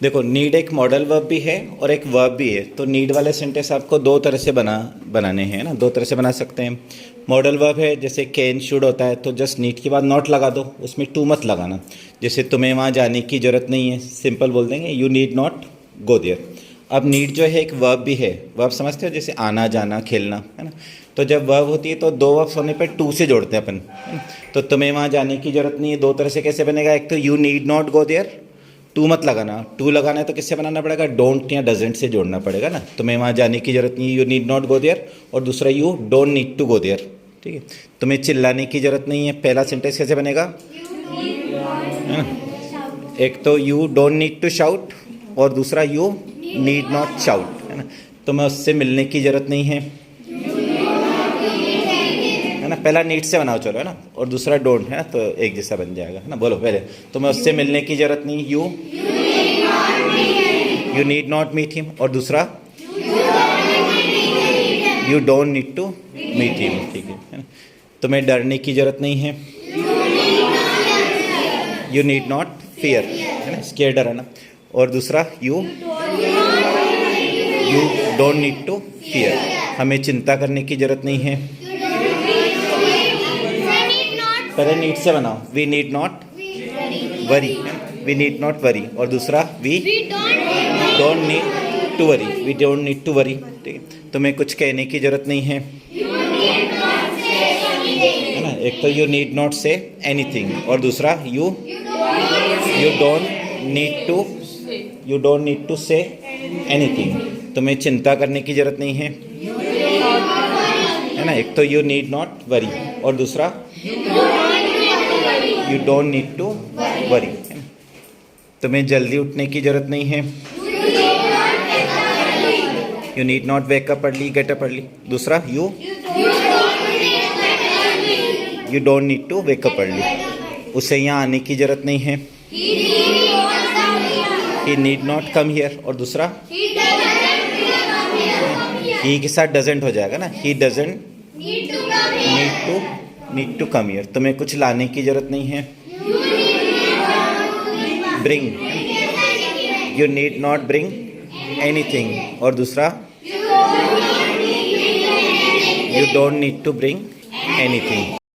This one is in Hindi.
देखो, नीड एक मॉडल वर्ब भी है और एक वर्ब भी है। तो नीड वाले सेंटेंस आपको दो तरह से बनाने हैं ना, दो तरह से बना सकते हैं। मॉडल वर्ब है, जैसे कैन शुड होता है तो जस्ट नीड के बाद नॉट लगा दो, उसमें टू मत लगाना। जैसे तुम्हें वहाँ जाने की ज़रूरत नहीं है, सिंपल बोल देंगे you need not go there. अब नीड जो है एक वर्ब भी है। वर्ब समझते हो, जैसे आना जाना खेलना, है ना। तो जब वर्ब होती है तो दो वर्ब्स होने पर टू से जोड़ते हैं अपन, है ना? तो तुम्हें वहाँ जाने की ज़रूरत नहीं है, दो तरह से कैसे बनेगा। एक तो you need not go there, to मत लगाना। टू लगाना है तो किससे बनाना पड़ेगा, डोंट या डजेंट से जोड़ना पड़ेगा ना। तुम्हें वहाँ जाने की ज़रूरत नहीं है, you need not go there. और दूसरा you don't need to go there, ठीक है। तुम्हें चिल्लाने की ज़रूरत नहीं है, पहला सेंटेंस कैसे बनेगा, है ना। एक तो you don't need to shout और दूसरा यू नीड नॉट शाउट, है ना। तुम्हें उससे मिलने की ज़रूरत नहीं है ना। पहला नीड से बनाओ चलो, है ना, और दूसरा डोंट, है ना, तो एक जैसा बन जाएगा, है ना। बोलो पहले, तुम्हें उससे मिलने की ज़रूरत नहीं, you need not meet him. और दूसरा you don't need to meet him, ठीक है ना। तुम्हें डरने की ज़रूरत नहीं है, यू नीड नॉट फियर, है ना, स्केयर डर, है ना। और दूसरा you don't need to fear, हमें चिंता करने की ज़रूरत नहीं है। पहले नीड से बनाओ, we need not worry, we need not worry. और दूसरा we don't need to worry, we don't need to worry, ठीक है। तुम्हें कुछ कहने की ज़रूरत नहीं है, है ना। एक तो you need not say anything और दूसरा you don't need to say anything. तुम्हें चिंता करने की ज़रूरत नहीं है ना। एक तो यू नीड नॉट वरी और दूसरा you don't need to worry, है ना। तुम्हें जल्दी उठने की ज़रूरत नहीं है, you need not wake up early, get up early. दूसरा you don't need to wake up early, उसे यहाँ आने की ज़रूरत नहीं है, he need not come here. और दूसरा ही के साथ डजेंट हो जाएगा ना, he doesn't need to come here. तुम्हें कुछ लाने की ज़रूरत नहीं है, bring, you need not bring anything. और दूसरा you don't need to bring anything.